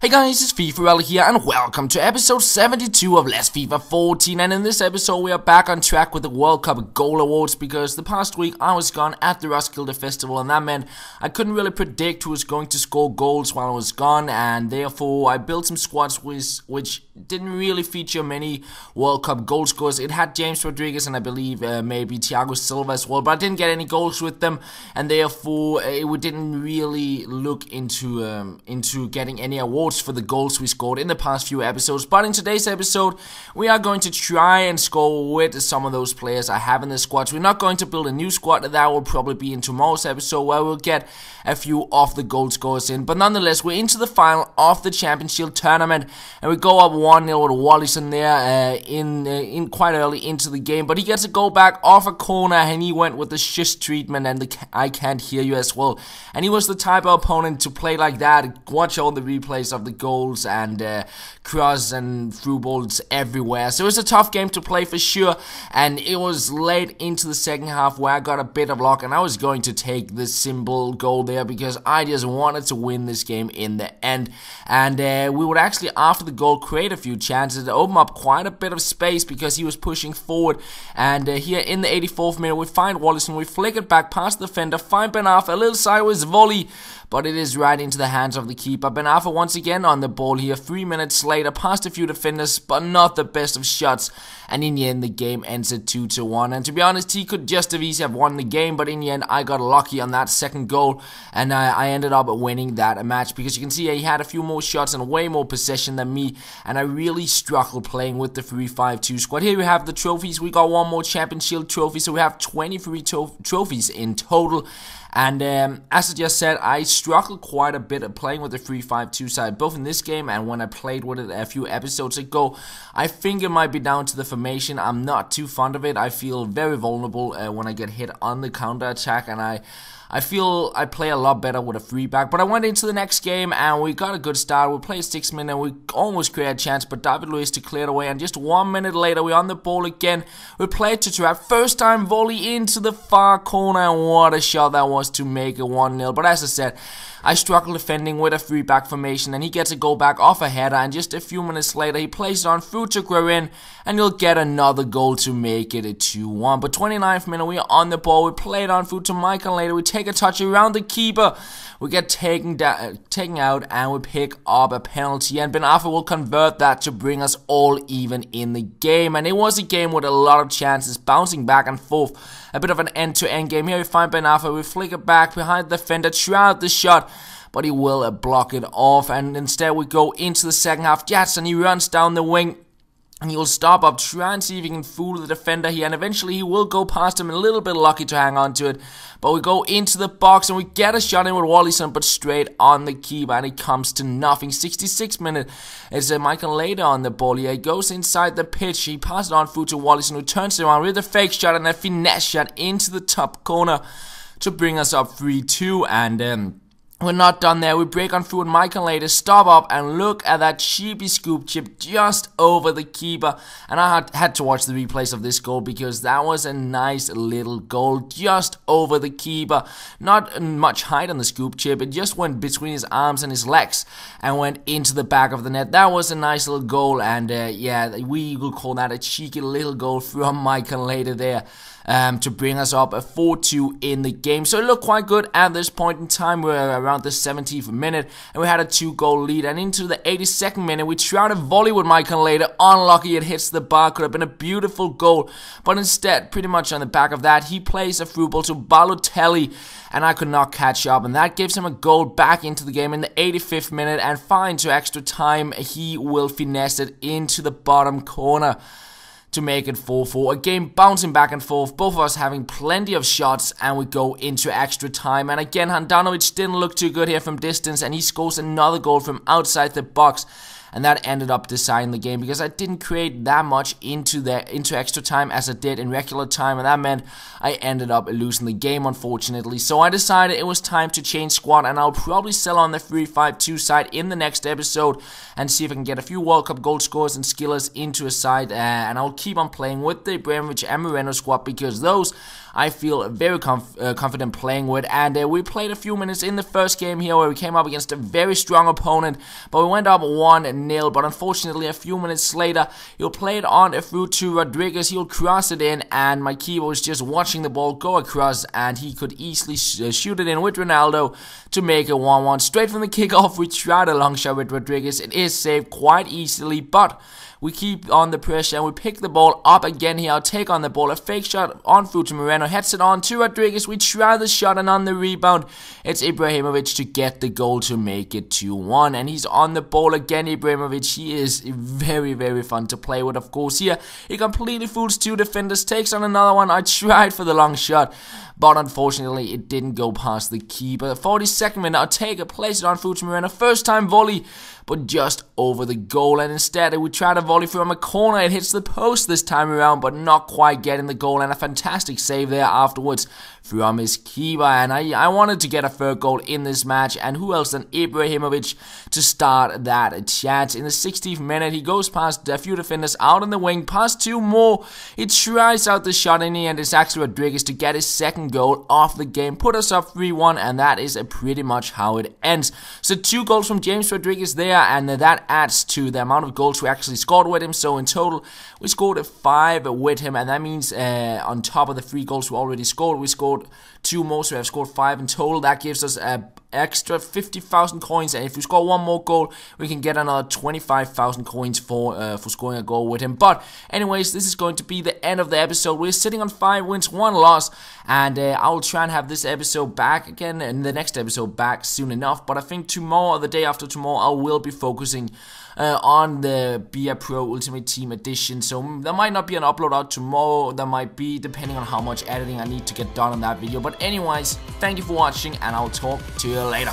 Hey guys, it's FifaRalle here and welcome to episode 72 of Let's FIFA 14, and in this episode we are back on track with the World Cup Goal Awards because the past week I was gone at the Roskilde Festival and that meant I couldn't really predict who was going to score goals while I was gone, and therefore I built some squads which didn't really feature many World Cup goal scorers. It had James Rodriguez and I believe maybe Thiago Silva as well, but I didn't get any goals with them, and therefore we didn't really look into getting any awards for the goals we scored in the past few episodes. But in today's episode we are going to try and score with some of those players I have in the squads. We're not going to build a new squad. That will probably be in tomorrow's episode where we'll get a few of the goal scorers in, but nonetheless we're into the final of the Championship tournament and we go up 1-0 with Wallison there in quite early into the game, but he gets a goal back off a corner and he went with the shush treatment and the I can't hear you as well, and he was the type of opponent to play like that. Watch all the replays of the goals and cross and through balls everywhere, so it was a tough game to play for sure, and it was late into the second half where I got a bit of luck and I was going to take the simple goal there because I just wanted to win this game in the end, and we would actually after the goal create a few chances to open up quite a bit of space because he was pushing forward, and here in the 84th minute we find Wallison, we flick it back past the defender, find Ben Arfa, a little sideways volley, but it is right into the hands of the keeper. Ben Arfa once again on the ball here, 3 minutes later, past a few defenders, but not the best of shots, and in the end the game ends at 2-1, and to be honest he could just as easily have won the game, but in the end I got lucky on that second goal, and I ended up winning that match because you can see he had a few more shots and way more possession than me, and I really struggled playing with the 3-5-2 squad. Here we have the trophies. We got one more Championship trophy, so we have 23 trophies in total. And as I just said, I struggled quite a bit at playing with the 3-5-2 side, both in this game and when I played with it a few episodes ago. I think it might be down to the formation. I'm not too fond of it. I feel very vulnerable when I get hit on the counter attack, and I feel I play a lot better with a 3-back. But I went into the next game and we got a good start. We played 6 minutes and we almost created a chance, but David Luiz declared away, and just 1 minute later we're on the ball again. We played to trap, first time volley into the far corner, and what a shot that was to make it 1-0. But as I said, I struggle defending with a 3-back formation, and he gets a goal back off a header, and just a few minutes later he plays it on through to Guerin, and he'll get another goal to make it a 2-1. But 29th minute we are on the ball, we play it on through to Michael later, we take a touch around the keeper, we get taken out, and we pick up a penalty, and Ben Arfa will convert that to bring us all even in the game. And it was a game with a lot of chances, bouncing back and forth, a bit of an end-to-end game. Here we find Ben Arfa, we flick it back behind the defender, try out the shot, but he will block it off, and instead we go into the second half. Jadson, he runs down the wing, and he will stop up, try and see if he can fool the defender here, and eventually he will go past him, a little bit lucky to hang on to it. But we go into the box and we get a shot in with Wallison, but straight on the keeper, and it comes to nothing. 66th minute, it's Michael later on the ball here. He goes inside the pitch, he passes it on through to Wallison, who turns it around with a fake shot and a finesse shot into the top corner to bring us up 3-2, and we're not done there. We break on through with Michael later, stop up, and look at that cheapy scoop chip just over the keeper. And I had to watch the replays of this goal because that was a nice little goal just over the keeper. Not much height on the scoop chip, it just went between his arms and his legs and went into the back of the net. That was a nice little goal, and yeah, we will call that a cheeky little goal from Michael later there. To bring us up a 4-2 in the game. So it looked quite good at this point in time. We're around the 70th minute and we had a 2-goal lead, and into the 82nd minute we tried a volley with Michael later. Unlucky, it hits the bar. Could have been a beautiful goal, but instead pretty much on the back of that he plays a through ball to Balotelli, and I could not catch up, and that gives him a goal back into the game in the 85th minute, and fine to extra time he will finesse it into the bottom corner to make it 4-4. A game bouncing back and forth, both of us having plenty of shots, and we go into extra time. And again, Handanovic didn't look too good here from distance, and he scores another goal from outside the box. And that ended up deciding the game because I didn't create that much into extra time as I did in regular time, and that meant I ended up losing the game, unfortunately. So I decided it was time to change squad, and I'll probably sell on the 3-5-2 side in the next episode and see if I can get a few World Cup goal scorers and skillers into a side, and I'll keep on playing with the Ibrahimovic and Moreno squad because those I feel very confident playing with. And we played a few minutes in the first game here where we came up against a very strong opponent, but we went up 1-0. But unfortunately, a few minutes later, he'll play it on through to Rodriguez. He'll cross it in, and my keeper was just watching the ball go across, and he could easily shoot it in with Ronaldo to make it 1-1. Straight from the kickoff, we tried a long shot with Rodriguez. It is saved quite easily, but we keep on the pressure and we pick the ball up again here. I'll take on the ball, a fake shot on through to Moreno, heads it on to Rodriguez. We try the shot, and on the rebound, it's Ibrahimovic to get the goal to make it 2-1. And he's on the ball again, Ibrahimovic. He is very, very fun to play with, of course. Here, he completely fools two defenders, takes on another one. I tried for the long shot, but unfortunately, it didn't go past the keeper. 42nd minute, I'll take it, place it on through to Moreno. First time volley, but just over the goal. And instead, we try to volley from a corner. It hits the post this time around, but not quite getting the goal. And a fantastic save there afterwards from his keeper. And I wanted to get a third goal in this match. And who else than Ibrahimovic to start that chance? In the 60th minute, he goes past a few defenders out on the wing, past two more. He tries out the shot in the end. It's actually Rodriguez to get his second goal of the game, put us up 3-1, and that is pretty much how it ends. So 2 goals from James Rodriguez there, and that adds to the amount of goals we actually scored with him. So in total, we scored 5 with him, and that means on top of the 3 goals we already scored, we scored 2 more, so we have scored 5 in total. That gives us extra 50,000 coins, and if we score 1 more goal, we can get another 25,000 coins for scoring a goal with him. But anyways, this is going to be the end of the episode. We're sitting on 5 wins, 1 loss, and I will try and have this episode back again, and the next episode back soon enough. But I think tomorrow or the day after tomorrow, I will be focusing on the Be A Pro Ultimate Team Edition. So there might not be an upload out tomorrow. There might be, depending on how much editing I need to get done on that video. But anyways, thank you for watching, and I'll talk to you later.